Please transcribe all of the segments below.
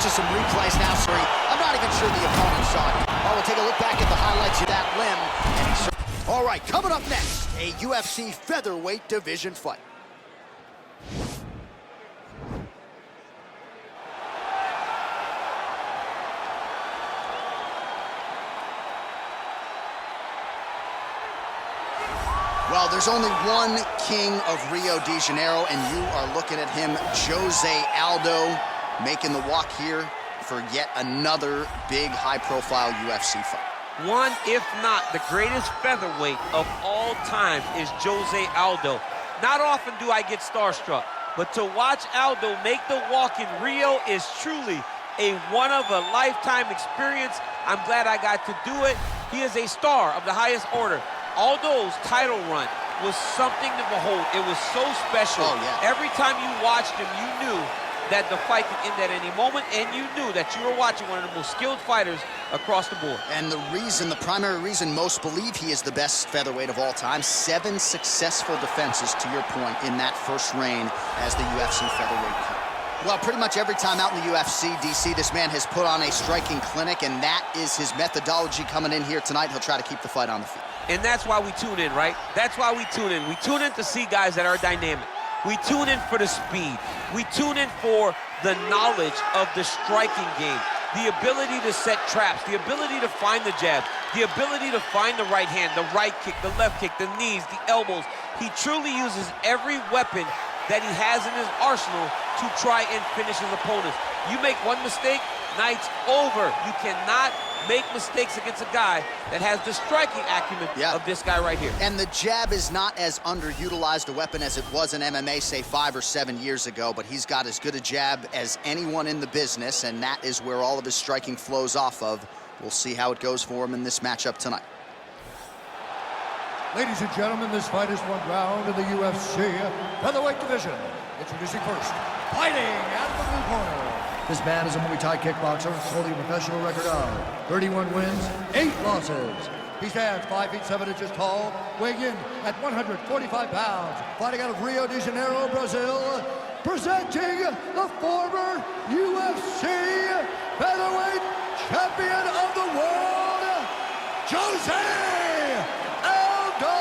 watching some replays now, sorry. I'm not even sure the opponent saw it. Oh, we'll take a look back at the highlights of that limb. And all right, coming up next, a UFC featherweight division fight. Well, there's only one king of Rio de Janeiro, and you are looking at him, Jose Aldo, making the walk here for yet another big, high-profile UFC fight. One, if not the greatest featherweight of all time, is Jose Aldo. Not often do I get starstruck, but to watch Aldo make the walk in Rio is truly a one-of-a-lifetime experience. I'm glad I got to do it. He is a star of the highest order. Aldo's title run was something to behold. It was so special. Oh, yeah. Every time you watched him, you knew that the fight could end at any moment, and you knew that you were watching one of the most skilled fighters across the board. And the primary reason most believe he is the best featherweight of all time, 7 successful defenses, to your point, in that first reign as the UFC featherweight cut. Well, pretty much every time out in the UFC, DC, this man has put on a striking clinic, and that is his methodology coming in here tonight. He'll try to keep the fight on the feet. And that's why we tune in, right? That's why we tune in. We tune in to see guys that are dynamic. We tune in for the speed. We tune in for the knowledge of the striking game, the ability to set traps, the ability to find the jab, the ability to find the right hand, the right kick, the left kick, the knees, the elbows. He truly uses every weapon that he has in his arsenal to try and finish his opponents. You make one mistake, night's over. You cannot make mistakes against a guy that has the striking acumen of this guy right here. And the jab is not as underutilized a weapon as it was in MMA, say 5 or 7 years ago, but he's got as good a jab as anyone in the business, and that is where all of his striking flows off of. We'll see how it goes for him in this matchup tonight. Ladies and gentlemen, this fight is one round in the UFC featherweight division. Introducing first, fighting out of the blue corner. This man is a Muay Thai kickboxer holding a professional record of 31 wins, 8 losses. He stands 5 feet 7 inches tall, weighing in at 145 pounds. Fighting out of Rio de Janeiro, Brazil, presenting the former UFC featherweight champion of the world, Jose Aldo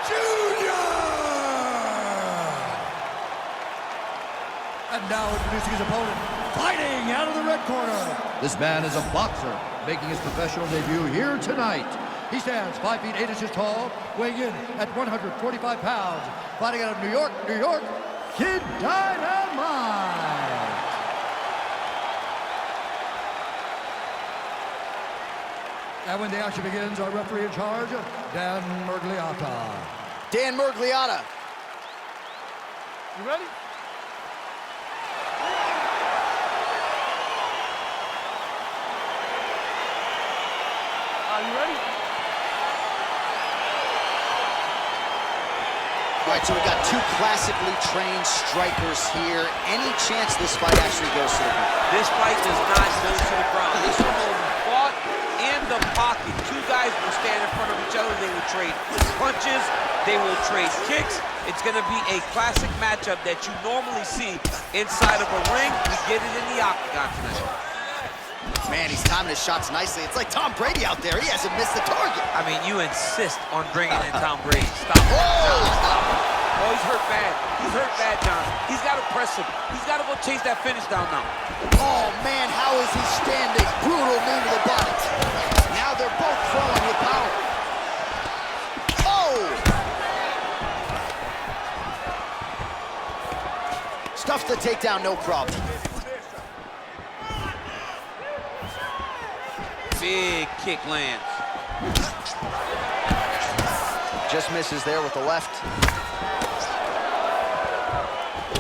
Jr. And now introducing his opponent, fighting out of the red corner. This man is a boxer, making his professional debut here tonight. He stands 5 feet 8 inches tall, weighing in at 145 pounds. Fighting out of New York, Kid Dynamite. And when the action begins, our referee in charge, Dan Murgliata. Dan Murgliata. You ready? Are you ready? All right, so we got 2 classically trained strikers here. Any chance this fight actually goes to the ground? This fight does not go to the ground. This one will be fought in the pocket. 2 guys will stand in front of each other. They will trade punches. They will trade kicks. It's going to be a classic matchup that you normally see inside of a ring. We get it in the octagon tonight. Man, he's timing his shots nicely. It's like Tom Brady out there. He hasn't missed the target. I mean, you insist on bringing in Tom Brady. Stop it. Oh, he's hurt bad. He's hurt bad, John. He's got to press him. He's got to go chase that finish down now. Oh, man, how is he standing? Brutal knee to the body. Now they're both throwing with power. Oh! Stuffs the takedown, no problem. Big kick lands. Just misses there with the left.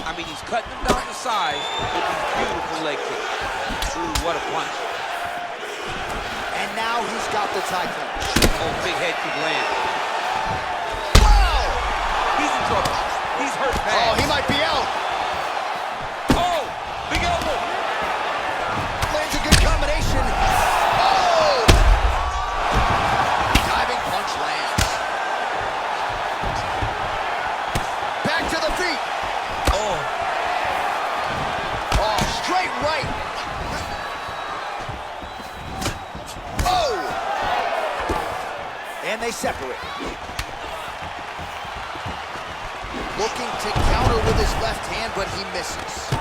I mean, he's cutting him down the side with these beautiful leg kicks. Ooh, what a punch. And now he's got the tie clinch. Oh, big head kick land. Wow! He's in trouble. He's hurt bad. Oh, he might be out. Oh, big elbow. Lands a good combination. they separate. Looking to counter with his left hand, but he misses.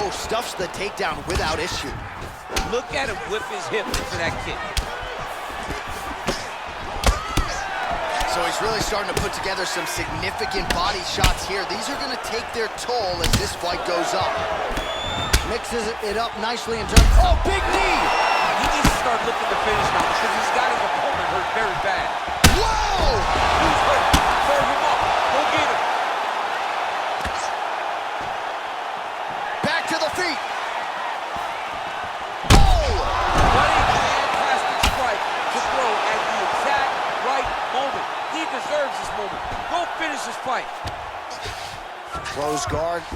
Oh, stuffs the takedown without issue. Look at him whip his hip into that kick. So he's really starting to put together some significant body shots here. These are going to take their toll as this fight goes up. Mixes it up nicely in terms. Oh, big knee! He needs to start looking to finish now because he's got his opponent hurt very bad. Whoa! He's hurt. Serve him up. Go get him. Back to the feet. Oh! What a fantastic strike to throw at the exact right moment. He deserves this moment. Go finish this fight. Close guard.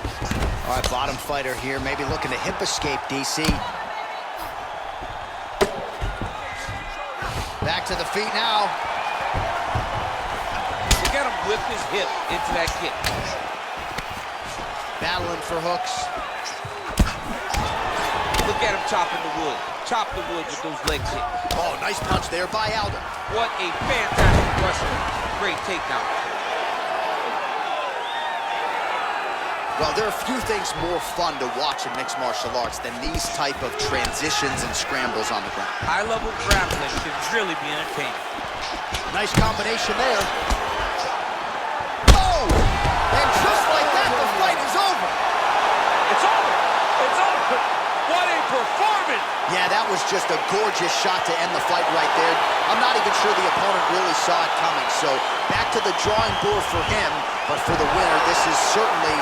All right, bottom fighter here, maybe looking to hip escape, DC. Back to the feet now. Look at him whip his hip into that kick. Battling for hooks. Look at him chopping the wood. Chop the wood with those leg kicks. Oh, nice punch there by Aldo. What a fantastic wrestler. Great takedown. Well, there are few things more fun to watch in mixed martial arts than these type of transitions and scrambles on the ground. High-level grappling can really be entertaining. Nice combination there. Oh! And just like that, the fight is over. It's over. It's over. What a performance. Yeah, that was just a gorgeous shot to end the fight right there. I'm not even sure the opponent really saw it coming. So back to the drawing board for him. But for the winner, this is certainly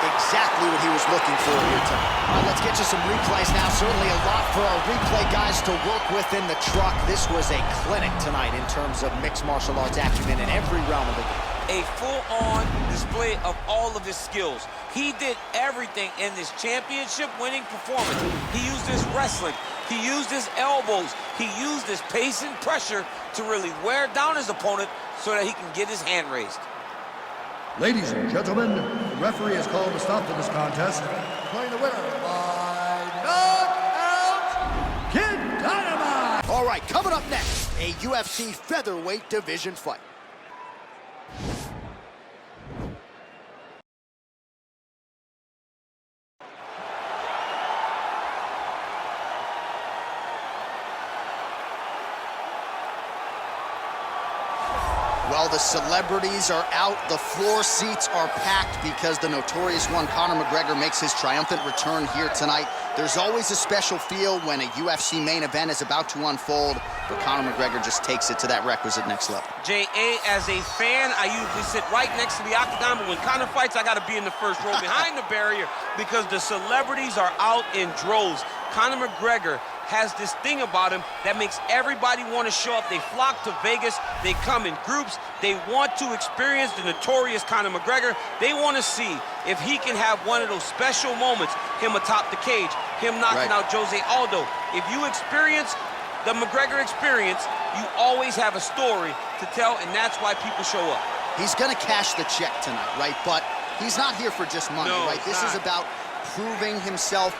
exactly what he was looking for here tonight. All right, let's get you some replays now. Certainly a lot for our replay guys to work with in the truck. This was a clinic tonight in terms of mixed martial arts acumen in every realm of the game. A full-on display of all of his skills. He did everything in this championship-winning performance. He used his wrestling. He used his elbows. He used his pace and pressure to really wear down his opponent so that he can get his hand raised. Ladies and gentlemen, the referee has called a stop to this contest, declaring the winner by knockout, Kid Dynamite! All right, coming up next, a UFC featherweight division fight. Well, the celebrities are out, the floor seats are packed because the notorious one, Conor McGregor, makes his triumphant return here tonight. There's always a special feel when a UFC main event is about to unfold, but Conor McGregor just takes it to that requisite next level. J.A., as a fan, I usually sit right next to the octagon, but when Conor fights, I gotta be in the first row behind the barrier because the celebrities are out in droves. Conor McGregor has this thing about him that makes everybody want to show up. They flock to Vegas. They come in groups. They want to experience the notorious Conor McGregor. They want to see if he can have one of those special moments, him atop the cage, him knocking out Jose Aldo. If you experience the McGregor experience, you always have a story to tell, and that's why people show up. He's going to cash the check tonight, right? But he's not here for just money, no, right? This is about proving himself,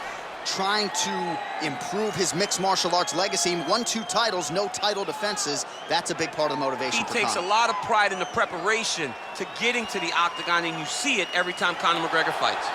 trying to improve his mixed martial arts legacy. He won 2 titles, no title defenses. That's a big part of the motivation. He takes a lot of pride in the preparation to getting to the octagon, and you see it every time Conor McGregor fights.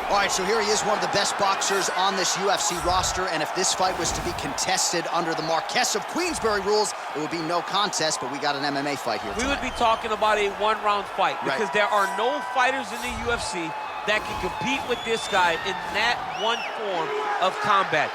All right, so here he is, one of the best boxers on this UFC roster, and if this fight was to be contested under the Marquess of Queensberry rules, it would be no contest, but we got an MMA fight here tonight. We would be talking about a one-round fight because there are no fighters in the UFC that can compete with this guy in that one form of combat.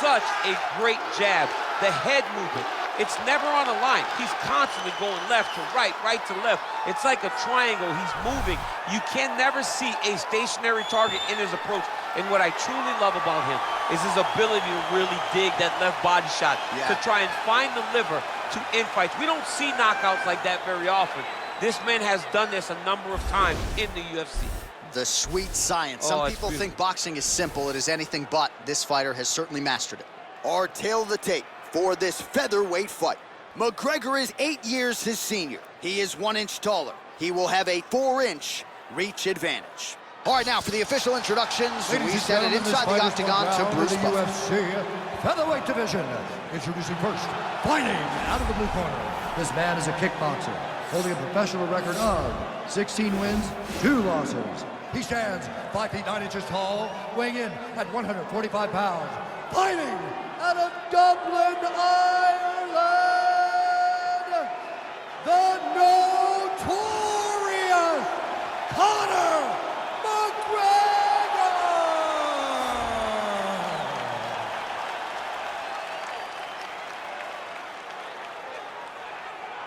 Such a great jab, the head movement. It's never on a line. He's constantly going left to right, right to left. It's like a triangle. He's moving. You can never see a stationary target in his approach. And what I truly love about him is his ability to really dig that left body shot to try and find the liver to end fights. We don't see knockouts like that very often. This man has done this a number of times in the UFC. The sweet science. Some people think boxing is simple. It is anything but. This fighter has certainly mastered it. Our tail of the tape for this featherweight fight. McGregor is 8 years his senior. He is 1 inch taller. He will have a 4-inch reach advantage. All right, now for the official introductions, we set it inside the octagon to Bruce Buffer. UFC featherweight division. Introducing first, fighting out of the blue corner. This man is a kickboxer, holding a professional record of 16 wins, 2 losses. He stands 5 feet 9 inches tall, weighing in at 145 pounds. Fighting out of Dublin, Ireland, the notorious Conor McGregor!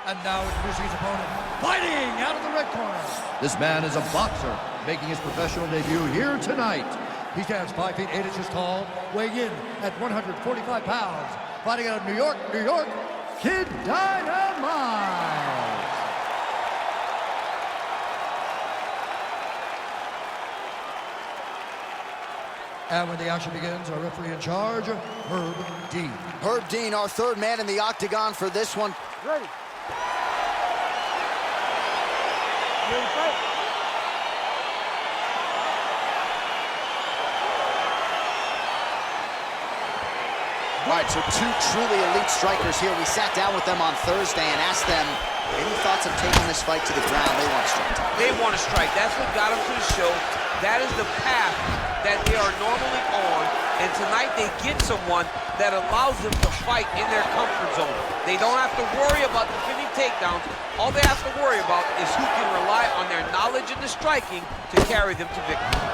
And now introducing his opponent, fighting out of the red corner. This man is a boxer, making his professional debut here tonight. He stands 5 feet 8 inches tall, weighing in at 145 pounds. Fighting out of New York, New York, Kid Dynamite. And when the action begins, our referee in charge, Herb Dean. Herb Dean, our third man in the octagon for this one. Ready. Ready to fight? All right, so 2 truly elite strikers here. We sat down with them on Thursday and asked them any thoughts of taking this fight to the ground. They want to strike. They want to strike. That's what got them to the show. That is the path that they are normally on. And tonight they get someone that allows them to fight in their comfort zone. They don't have to worry about defending takedowns. All they have to worry about is who can rely on their knowledge in the striking to carry them to victory.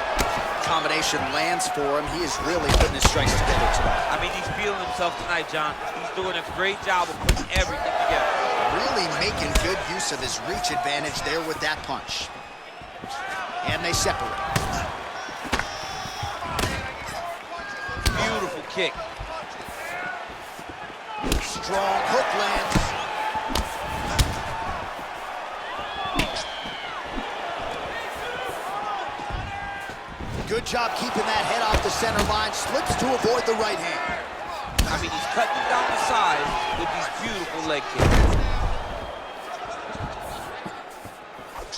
Combination lands for him. He is really putting his strikes together tonight. I mean, he's feeling himself tonight, John. He's doing a great job of putting everything together. Really making good use of his reach advantage there with that punch. And they separate. Beautiful kick. Strong hook lands. Good job keeping that head off the center line. Slips to avoid the right hand. I mean, he's cutting down the sides with these beautiful leg kicks.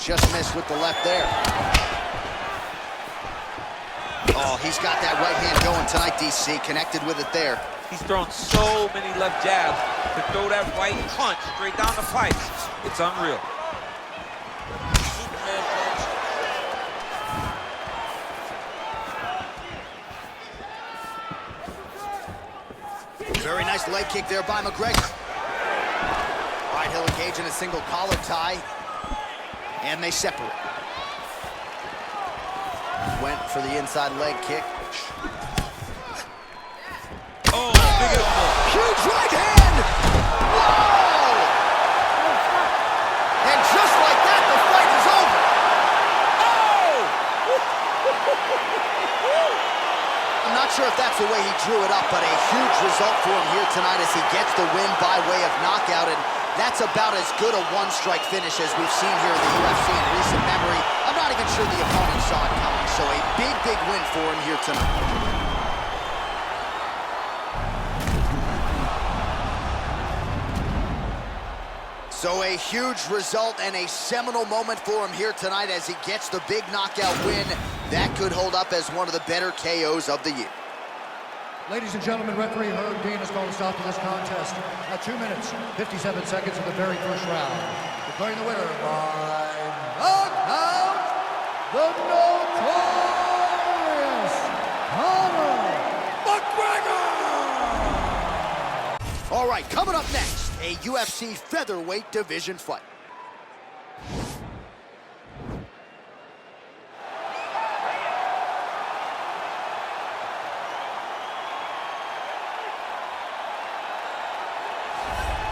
Just missed with the left there. Oh, he's got that right hand going tonight, DC. Connected with it there. He's thrown so many left jabs to throw that right punch straight down the pipe. It's unreal. Superman punch. Very nice leg kick there by McGregor. Right, he'll engage in a single collar tie. And they separate. Went for the inside leg kick. Oh, big elbow. Huge right hand! Whoa! And just like that, the fight is over. I'm not sure if that's the way he drew it up, but a huge result for him here tonight as he gets the win by way of knockout. And that's about as good a one-strike finish as we've seen here in the UFC in recent memory. I'm not even sure the opponent saw it coming. So a big, big win for him here tonight. So a huge result and a seminal moment for him here tonight as he gets the big knockout win. That could hold up as one of the better KOs of the year. Ladies and gentlemen, referee Herb Dean is going to stop to this contest at 2 minutes, 57 seconds of the very first round. Declaring the winner by knockout, the notorious Conor McGregor! All right, coming up next, a UFC featherweight division fight.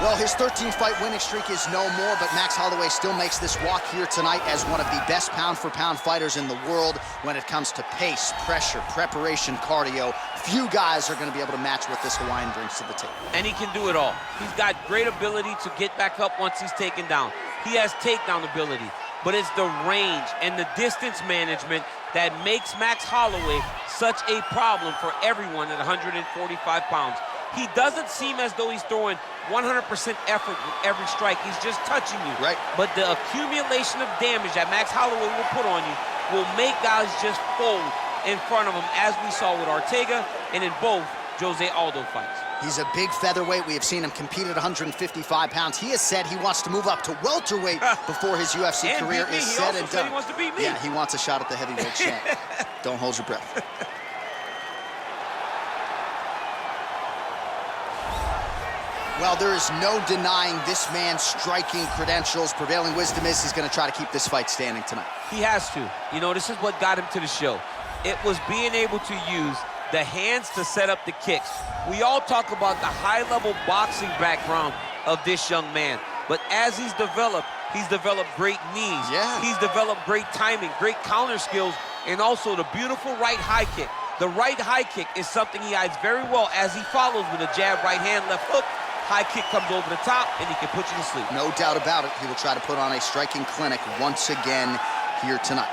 Well, his 13-fight winning streak is no more, but Max Holloway still makes this walk here tonight as one of the best pound-for-pound fighters in the world when it comes to pace, pressure, preparation, cardio. Few guys are going to be able to match what this Hawaiian brings to the table. And he can do it all. He's got great ability to get back up once he's taken down. He has takedown ability, but it's the range and the distance management that makes Max Holloway such a problem for everyone at 145 pounds. He doesn't seem as though he's throwing 100% effort with every strike. He's just touching you. Right. But the accumulation of damage that Max Holloway will put on you will make guys just fold in front of him, as we saw with Ortega and in both Jose Aldo fights. He's a big featherweight. We have seen him compete at 155 pounds. He has said he wants to move up to welterweight before his UFC career is said and done. He wants to beat me. Yeah, he wants a shot at the heavyweight champ. Don't hold your breath. Well, there is no denying this man's striking credentials. Prevailing wisdom is he's going to try to keep this fight standing tonight. He has to. You know, this is what got him to the show. It was being able to use the hands to set up the kicks. We all talk about the high-level boxing background of this young man, but as he's developed great knees. Yeah. He's developed great timing, great counter skills, and also the beautiful right high kick. The right high kick is something he hides very well as he follows with a jab, right hand, left hook. High kick comes over the top, and he can put you to sleep. No doubt about it. He will try to put on a striking clinic once again here tonight.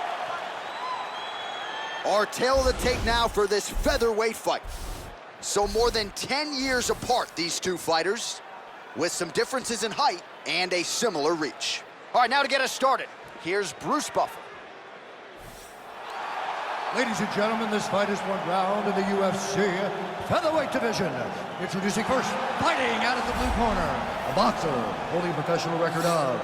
Our tale of the tape now for this featherweight fight. So more than 10 years apart, these two fighters, with some differences in height and a similar reach. All right, now to get us started, here's Bruce Buffer. Ladies and gentlemen, this fight is one round in the UFC featherweight division. Introducing first, fighting out of the blue corner, a boxer holding a professional record of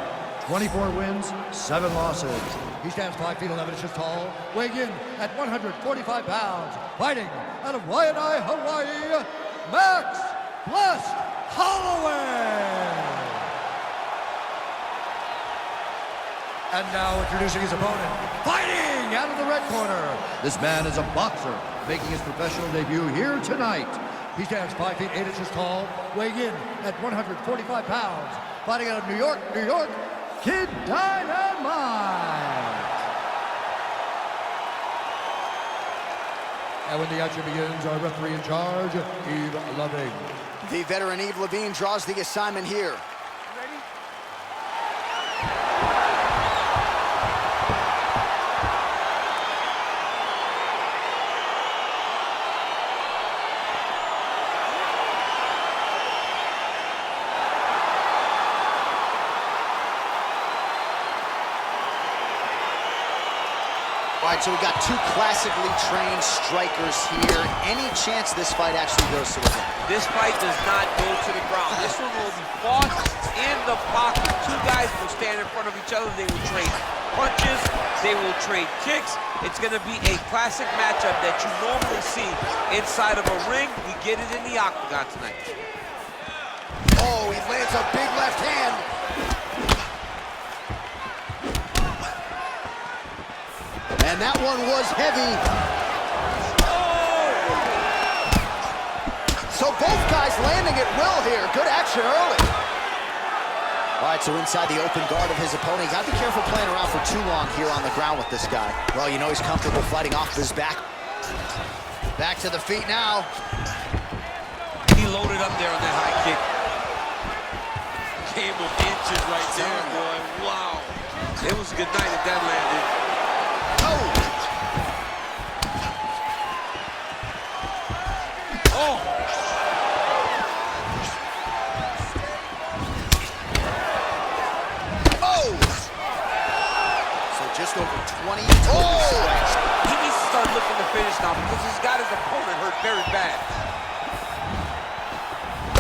24 wins, 7 losses. He stands 5 feet 11 inches tall, weighing in at 145 pounds. Fighting out of Waianae, Hawaii, Max Blessed Holloway. And now introducing his opponent, fighting out of the red corner. This man is a boxer, making his professional debut here tonight. He stands 5 feet 8 inches tall, weighing in at 145 pounds. Fighting out of New York, New York, Kid Dynamite. And when the action begins, our referee in charge, Eve Loving. The veteran Eve Levine draws the assignment here. All right, so we got two classically trained strikers here. Any chance this fight actually goes to the ground? This fight does not go to the ground. This one will be fought in the pocket. Two guys will stand in front of each other. They will trade punches. They will trade kicks. It's going to be a classic matchup that you normally see inside of a ring. We get it in the octagon tonight. Oh, he lands a big left hand. And that one was heavy. So both guys landing at will here. Good action early. All right, so inside the open guard of his opponent. Got to be careful playing around for too long here on the ground with this guy. Well, you know he's comfortable fighting off his back. Back to the feet now. He loaded up there on that high kick. Game of inches right there, boy. Wow. It was a good night if that landed. Just over 20. He needs to start looking to finish now because he's got his opponent hurt very bad.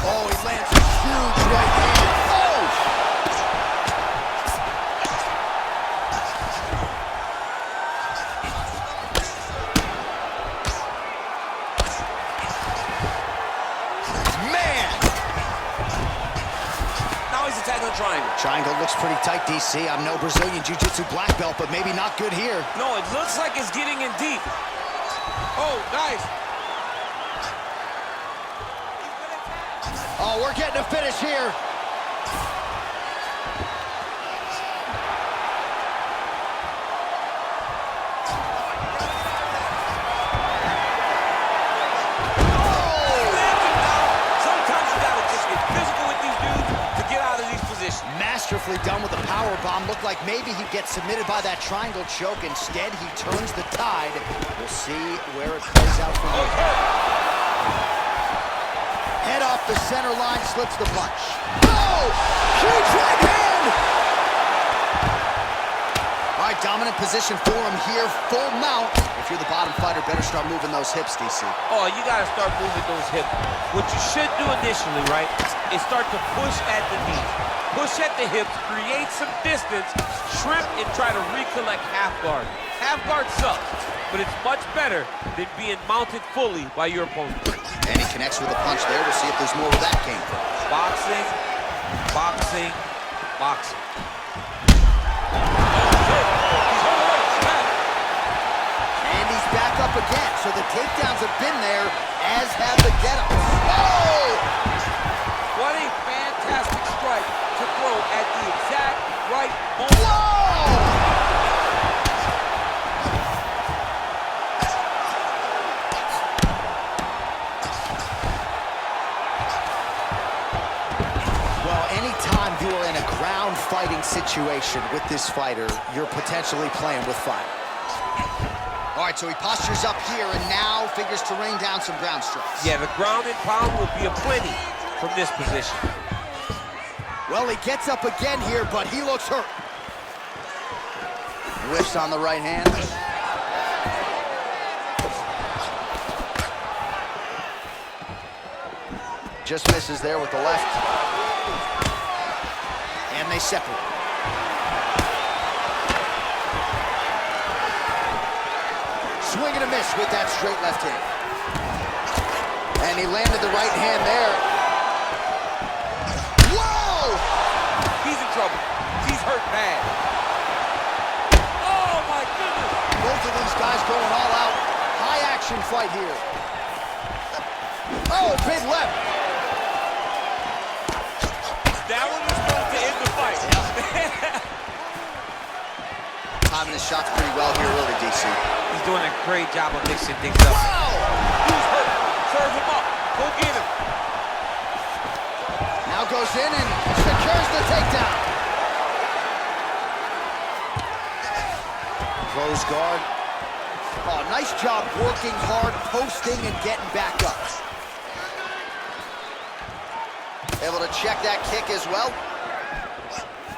Oh, he lands a huge right hand. Oh! Man! Now he's attacking the triangle. Triangle looks pretty tight, DC. I'm no Brazilian Jiu-Jitsu black belt, but maybe not good here. No, it looks like it's getting in deep. Oh, nice. Oh, we're getting a finish here. Masterfully done with a power bomb. Looked like maybe he'd get submitted by that triangle choke. Instead, he turns the tide. We'll see where it plays out from here. Head off the center line, slips the punch. Oh! Huge right hand! All right, dominant position for him here. Full mount. If you're the bottom fighter better start moving those hips, DC. Oh, you got to start moving those hips. What you should do initially, right, is start to push at the knees. Push at the hips, create some distance, shrimp, and try to recollect half guard. Half guard sucks, but it's much better than being mounted fully by your opponent. And he connects with a punch there. We'll see if there's more where that came from. Boxing, boxing, boxing. And he's back up again. So the takedowns have been there, as have the get-ups. Oh! What a fantastic strike to throw at the exact right moment. Whoa! Well, anytime you are in a ground fighting situation with this fighter, you're potentially playing with fire. All right, so he postures up here and now figures to rain down some ground strikes. Yeah, the ground and pound will be aplenty from this position. Well, he gets up again here, but he looks hurt. Whiffs on the right hand. Just misses there with the left. And they separate. Swing and a miss with that straight left hand. And he landed the right hand there. Whoa! He's in trouble. He's hurt bad. Oh, my goodness. Both of these guys going all out. High action fight here. Oh, big left. That one was supposed to end the fight. Timing his shots pretty well here early, DC. He's doing a great job of mixing things up. Wow! He's hurt. Serve him up. Go get him. Now goes in and secures the takedown. Close guard. Oh, nice job working hard, posting, and getting back up. Able to check that kick as well.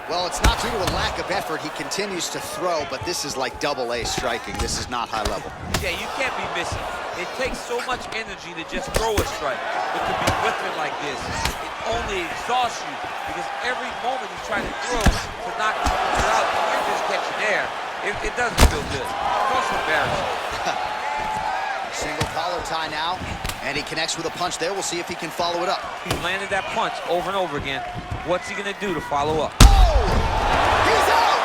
Well, it's not due to a lack of effort. He continues to throw, but this is like double-A striking. This is not high level. Yeah, you can't be missing. It takes so much energy to just throw a strike, but to be whipping like this, it only exhausts you because every moment you try to throw to knock it out, you're just catching air. It doesn't feel good. It's also embarrassing. Single collar tie now, and he connects with a punch there. We'll see if he can follow it up. He's landed that punch over and over again. What's he gonna do to follow up? Oh! He's out!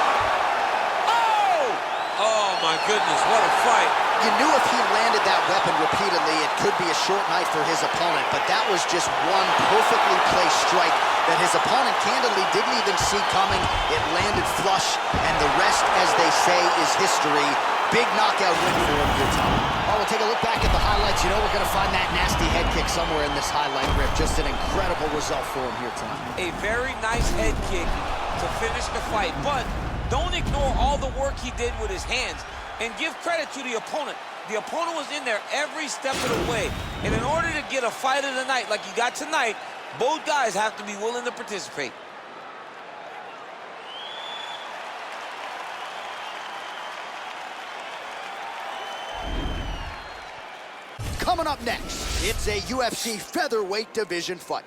Oh! Oh my goodness, what a fight. You knew if he landed that weapon repeatedly, it could be a short night for his opponent, but that was just one perfectly placed strike that his opponent candidly didn't even see coming. It landed flush, and the rest, as they say, is history. Big knockout win for him here tonight. Oh, we'll take a look back at the highlights. You know we're going to find that nasty head kick somewhere in this highlight rip. Just an incredible result for him here tonight. A very nice head kick to finish the fight, but don't ignore all the work he did with his hands and give credit to the opponent. The opponent was in there every step of the way, and in order to get a fight of the night like you got tonight, both guys have to be willing to participate. Coming up next, it's a UFC featherweight division fight.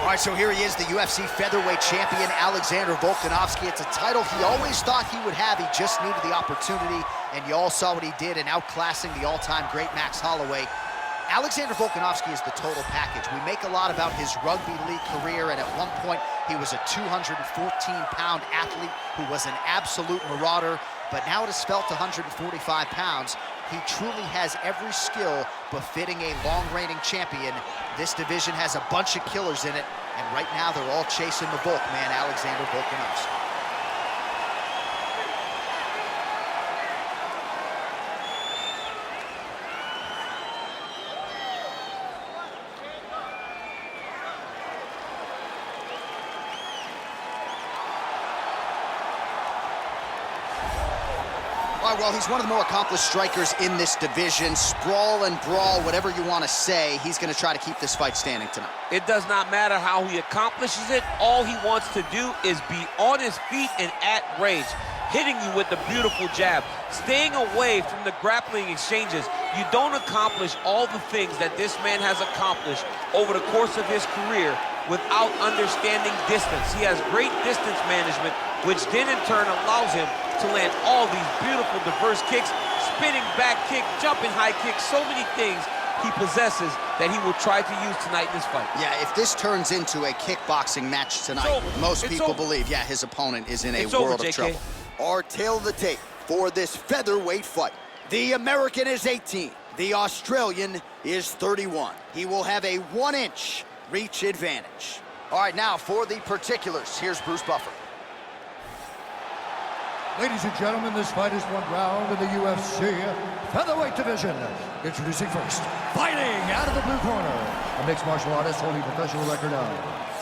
All right, so here he is, the UFC featherweight champion, Alexander Volkanovski. It's a title he always thought he would have. He just needed the opportunity, and you all saw what he did in outclassing the all-time great Max Holloway. Alexander Volkanovski is the total package. We make a lot about his rugby league career, and at one point, he was a 214-pound athlete who was an absolute marauder, but now at his felt 145 pounds, he truly has every skill befitting a long-reigning champion. This division has a bunch of killers in it, and right now they're all chasing the Volk man, Alexander Volkanovski. All right, well, he's one of the more accomplished strikers in this division. Sprawl and brawl, whatever you want to say, he's going to try to keep this fight standing tonight. It does not matter how he accomplishes it. All he wants to do is be on his feet and at range, hitting you with the beautiful jab, staying away from the grappling exchanges. You don't accomplish all the things that this man has accomplished over the course of his career without understanding distance. He has great distance management, which then in turn allows him to land all these beautiful diverse kicks, spinning back kick, jumping high kick, so many things he possesses that he will try to use tonight in this fight. Yeah, if this turns into a kickboxing match tonight, most people believe, yeah, his opponent is in a world of trouble. Our tail of the tape for this featherweight fight. The American is 18. The Australian is 31. He will have a 1-inch reach advantage. All right, now for the particulars, here's Bruce Buffer. Ladies and gentlemen, this fight is one round in the UFC featherweight division. Introducing first, fighting out of the blue corner, a mixed martial artist holding a professional record of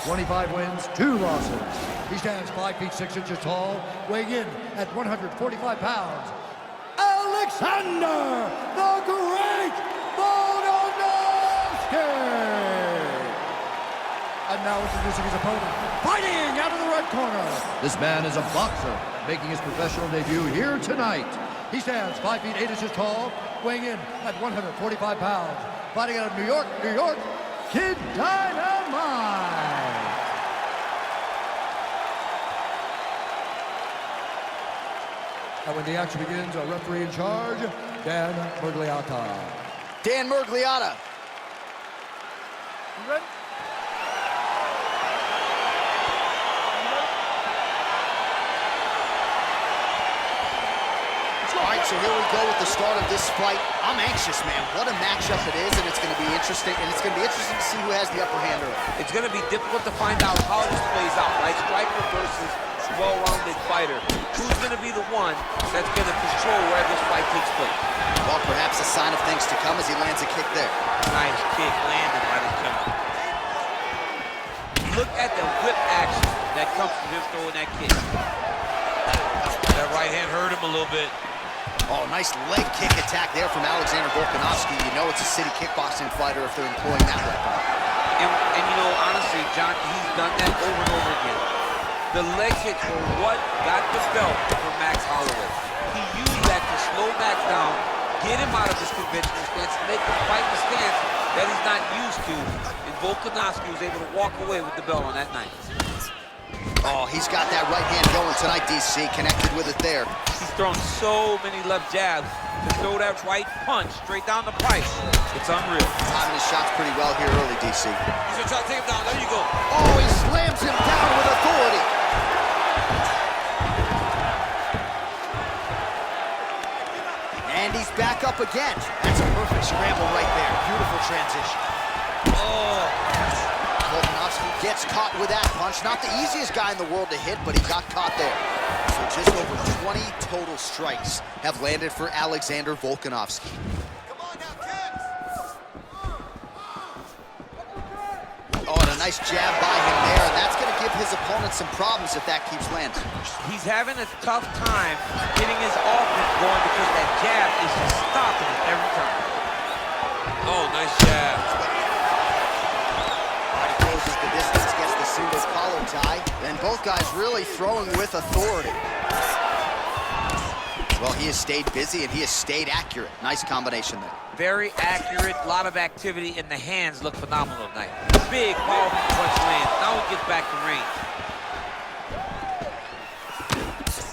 25 wins, 2 losses. He stands 5 feet 6 inches tall, weighing in at 145 pounds. Alexander the Great Volkanovski! And now introducing his opponent, fighting out of the red corner. This man is a boxer, making his professional debut here tonight. He stands 5 feet 8 inches tall, weighing in at 145 pounds. Fighting out of New York, New York, Kid Dynamite. And when the action begins, our referee in charge, Dan Murgliata. Dan Murgliata. You ready? All right, so here we go with the start of this fight. I'm anxious, man. What a matchup it is, and it's going to be interesting. And it's going to be interesting to see who has the upper hand early. It's going to be difficult to find out how this plays out, right? Striker versus well-rounded fighter. Who's going to be the one that's going to control where this fight takes place? Well, perhaps a sign of things to come as he lands a kick there. Nice kick landed by the jump. Look at the whip action that comes from him throwing that kick. That right hand hurt him a little bit. Oh, nice leg kick attack there from Alexander Volkanovski. You know it's a city kickboxing fighter if they're employing that weapon. And you know, honestly, John, he's done that over and over again. The leg kicks were what got the belt for Max Holloway. He used that to slow Max down, get him out of his conventional stance, and make him fight the stance that he's not used to. And Volkanovski was able to walk away with the belt on that night. Oh, he's got that right hand going tonight, DC. Connected with it there. He's thrown so many left jabs to throw that right punch straight down the pipe. It's unreal. Timing his shots pretty well here early, DC. He's gonna try to take him down. There you go. Oh, he slams him down with authority. And he's back up again. That's a perfect scramble right there. Beautiful transition. Oh. Volkanovski gets caught with that punch. Not the easiest guy in the world to hit, but he got caught there. So just over 20 total strikes have landed for Alexander Volkanovski. Oh, and a nice jab by him there, and that's going to give his opponent some problems if that keeps landing. He's having a tough time getting his offense going because that jab is just stopping him every time. Oh, nice jab. Closes the distance, gets the single collar tie, and both guys really throwing with authority. Well, he has stayed busy and he has stayed accurate. Nice combination there. Very accurate, a lot of activity, and the hands look phenomenal tonight. Big, powerful punch lands. Now he gets back to range.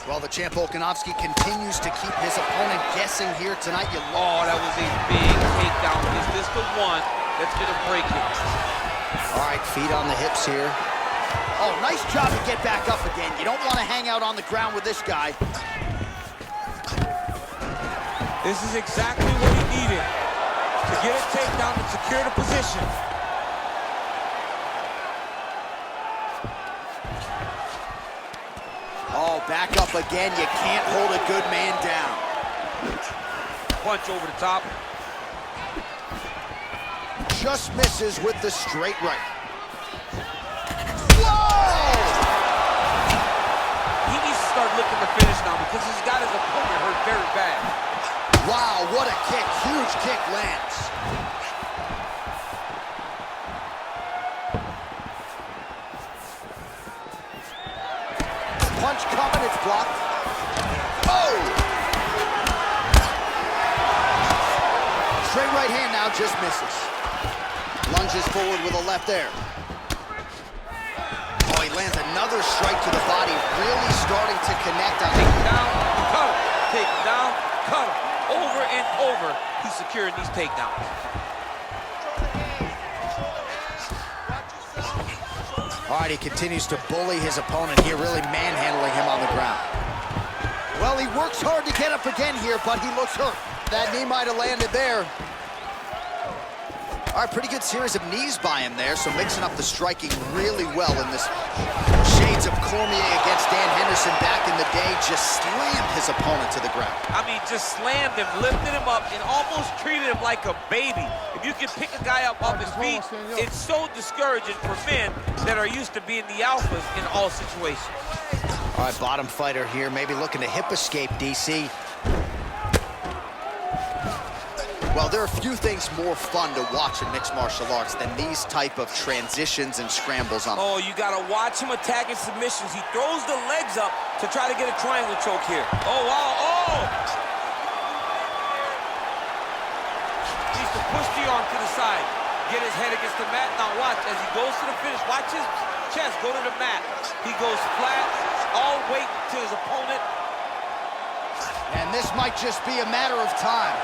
Well, the champ Volkanovski continues to keep his opponent guessing here tonight. Oh, that was a big takedown. Is this the one that's going to break him? All right, feet on the hips here. Oh, nice job to get back up again. You don't want to hang out on the ground with this guy. This is exactly what he needed to get a takedown and secure the position. Oh, back up again. You can't hold a good man down. Punch over the top. Just misses with the straight right. Whoa! He needs to start looking to finish now because he's got his opponent hurt very bad. Wow, what a kick. Huge kick lands. Punch coming, it's blocked. Oh! Straight right hand now, just misses. Lunges forward with a left there. Oh, he lands another strike to the body, really starting to connect on Take down, cut him. Take down, cut him. Over and over, he's securing these takedowns. All right, he continues to bully his opponent here, really manhandling him on the ground. Well, he works hard to get up again here, but he looks hurt. That knee might have landed there. All right, pretty good series of knees by him there, so mixing up the striking really well in this. Shades of Cormier against Dan Henderson back in the day, just slammed his opponent to the ground. I mean, just slammed him, lifted him up, and almost treated him like a baby. If you can pick a guy up off his feet, it's so discouraging for men that are used to being the alphas in all situations. All right, bottom fighter here, maybe looking to hip escape, DC. Well, there are few things more fun to watch in mixed martial arts than these type of transitions and scrambles on. Oh, you gotta watch him attacking submissions. He throws the legs up to try to get a triangle choke here. Oh, wow, oh! Needs to push the arm to the side. Get his head against the mat. Now watch, as he goes to the finish, watch his chest go to the mat. He goes flat, all weight to his opponent. And this might just be a matter of time.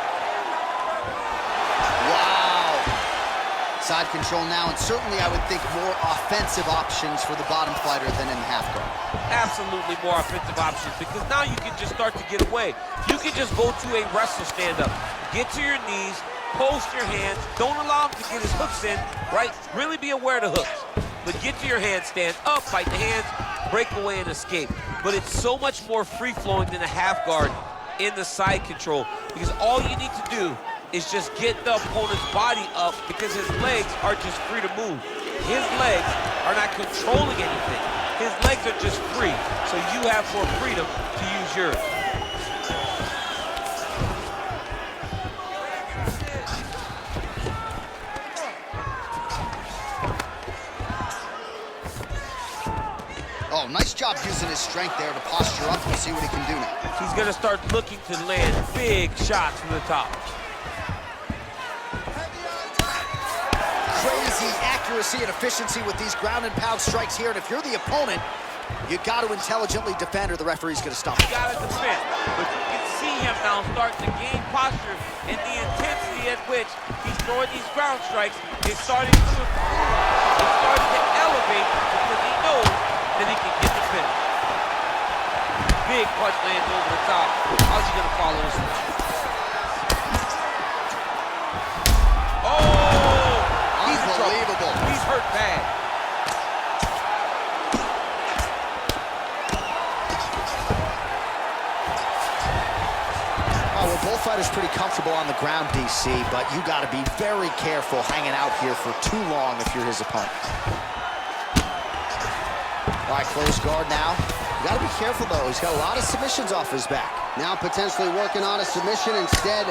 Wow. Side control now, and certainly I would think more offensive options for the bottom fighter than in the half guard. Absolutely more offensive options, because now you can just start to get away. You can just go to a wrestler stand-up. Get to your knees, post your hands, don't allow him to get his hooks in, right? Really be aware of the hooks. But get to your handstand, up, fight the hands, break away and escape. But it's so much more free-flowing than a half guard in the side control, because all you need to do is just get the opponent's body up, because his legs are just free to move. His legs are not controlling anything. His legs are just free, so you have more freedom to use yours. Oh, nice job using his strength there to posture up. We'll see what he can do now. He's gonna start looking to land big shots from the top. Crazy accuracy and efficiency with these ground and pound strikes here, and if you're the opponent, you got to intelligently defend or the referee's going to stop. You got to defend, but you can see him now starting to gain posture, and the intensity at which he's throwing these ground strikes is starting to improve. It's starting to elevate because he knows that he can get the finish. Big punch lands over the top. How's he going to follow this one? Unbelievable. He's hurt bad. Oh, well, both fighters pretty comfortable on the ground, DC, but you got to be very careful hanging out here for too long if you're his opponent. All right, close guard now. You got to be careful, though. He's got a lot of submissions off his back. Now potentially working on a submission instead.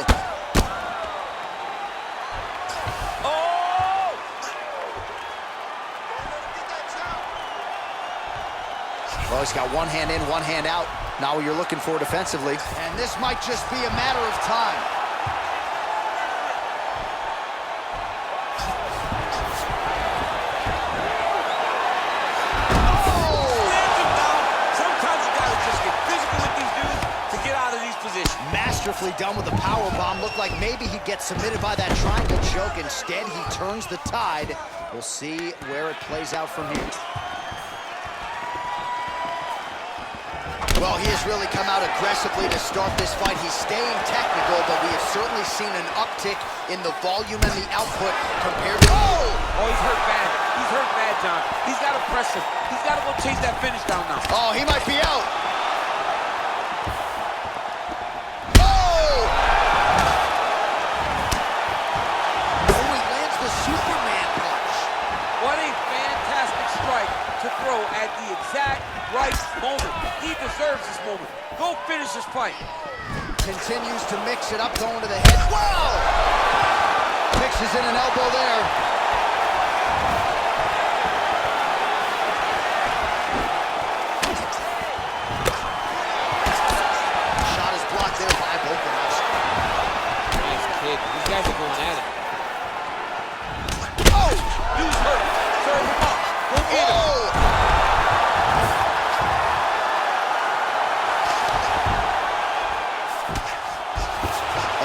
Well, he's got one hand in, one hand out. Now what you're looking for defensively. And this might just be a matter of time. Oh! Sometimes you gotta just get physical with these dudes to get out of these positions. Masterfully done with the power bomb. Looked like maybe he'd get submitted by that triangle choke. Instead, he turns the tide. We'll see where it plays out from here. Well, he has really come out aggressively to start this fight. He's staying technical, but we have certainly seen an uptick in the volume and the output compared to... Oh, he's hurt bad. He's hurt bad, John. He's got to press him. He's got to go chase that finish down now. Oh, he might be out. Oh! Oh, he lands the Superman punch. What a fantastic strike to throw at the exact right moment. He deserves this moment. Go finish this fight. continues to mix it up, going to the head. Whoa! Mixes in an elbow there. Shot is blocked there by Volkanovski. Nice kick. These guys are going at it. Oh! Dude's hurt. Serve him up. Go get him.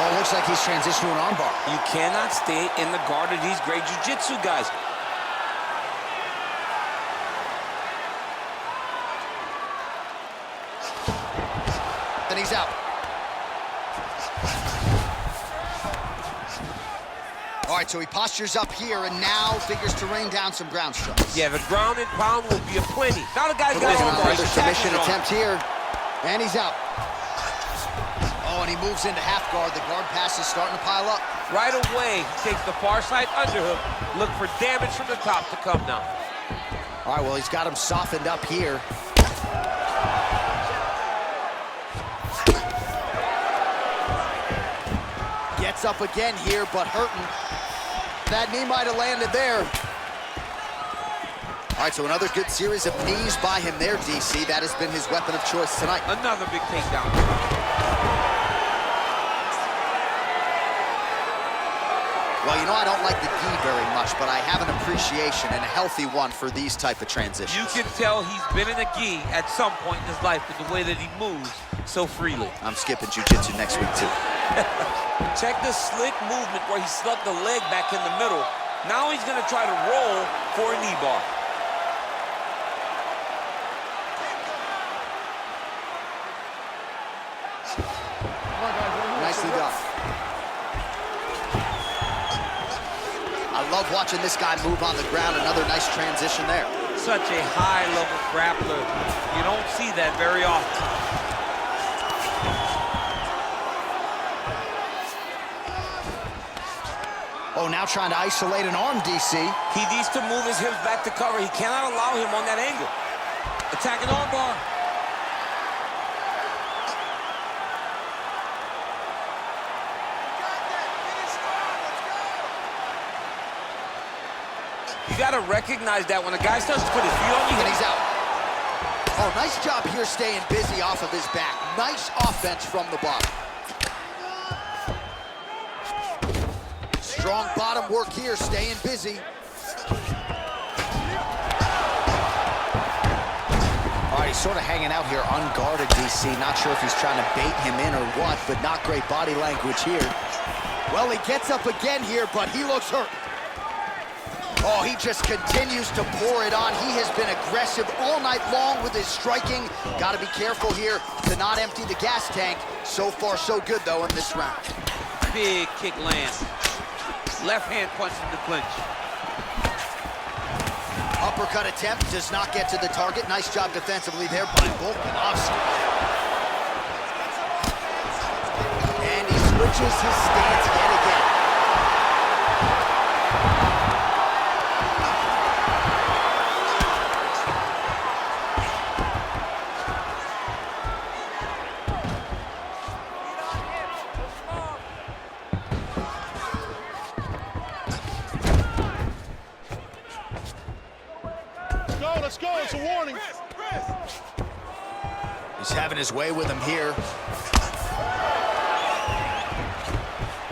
Oh, looks like he's transitioned to an armbar. You cannot stay in the guard of these great jiu-jitsu guys. Then he's out. All right, so he postures up here and now figures to rain down some ground strikes. Yeah, the ground and pound will be a plenty. Now the guy's got Another submission attempt here, and he's out. Oh, and he moves into half guard. The guard pass is starting to pile up. Right away, he takes the far side underhook. Look for damage from the top to come now. All right, well, he's got him softened up here. Gets up again here, but hurting. That knee might have landed there. All right, so another good series of knees by him there, DC. That has been his weapon of choice tonight. Another big takedown. Well, you know, I don't like the gi very much, but I have an appreciation and a healthy one for these type of transitions. You can tell he's been in a gi at some point in his life with the way that he moves so freely. I'm skipping jiu-jitsu next week, too. Check the slick movement where he slugged the leg back in the middle. Now he's gonna try to roll for a knee bar. Nicely done. I love watching this guy move on the ground. Another nice transition there. Such a high-level grappler. You don't see that very often. Oh, now trying to isolate an arm, DC. He needs to move his hips back to cover. He cannot allow him on that angle. Attacking armbar. You got to recognize that when a guy starts to put his feet on you, And he's out. Oh, nice job here staying busy off of his back. Nice offense from the bottom. Strong bottom work here, staying busy. All right, he's sort of hanging out here unguarded, DC. Not sure if he's trying to bait him in or what, but not great body language here. Well, he gets up again here, but he looks hurt. Oh, he just continues to pour it on. He has been aggressive all night long with his striking. Got to be careful here to not empty the gas tank. So far, so good, though, in this round. big kick lands. Left hand punch in the clinch. Uppercut attempt does not get to the target. Nice job defensively there by Volkanovski. And he switches his stance yet again. Let's go, it's a warning. He's having his way with him here.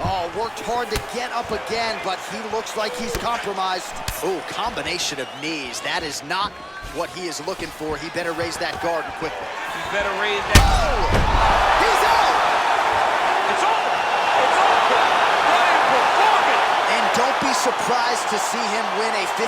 Oh, worked hard to get up again, but he looks like he's compromised. Oh, combination of knees. That is not what he is looking for. He better raise that guard quickly. He better raise that. Oh! He's out! It's over. It's over. What a performance. And don't be surprised to see him win a $50,000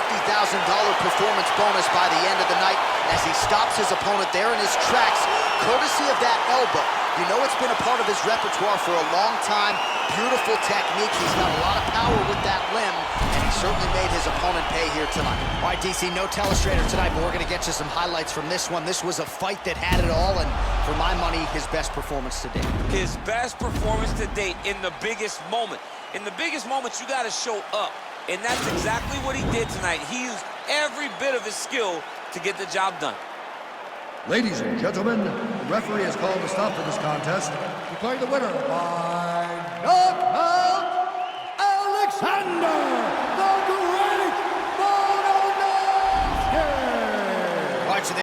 performance bonus by the end of the night as he stops his opponent there in his tracks, courtesy of that elbow. You know it's been a part of his repertoire for a long time. Beautiful technique. He's got a lot of power with that limb, and he certainly made his opponent pay here tonight. All right, DC, no telestrator tonight, but we're going to get you some highlights from this one. This was a fight that had it all, and for my money, his best performance to date. His best performance to date in the biggest moment. In the biggest moments, you got to show up. And that's exactly what he did tonight. He used every bit of his skill to get the job done. Ladies and gentlemen, the referee has called a stop to this contest, declaring the winner by knockout, Alexander!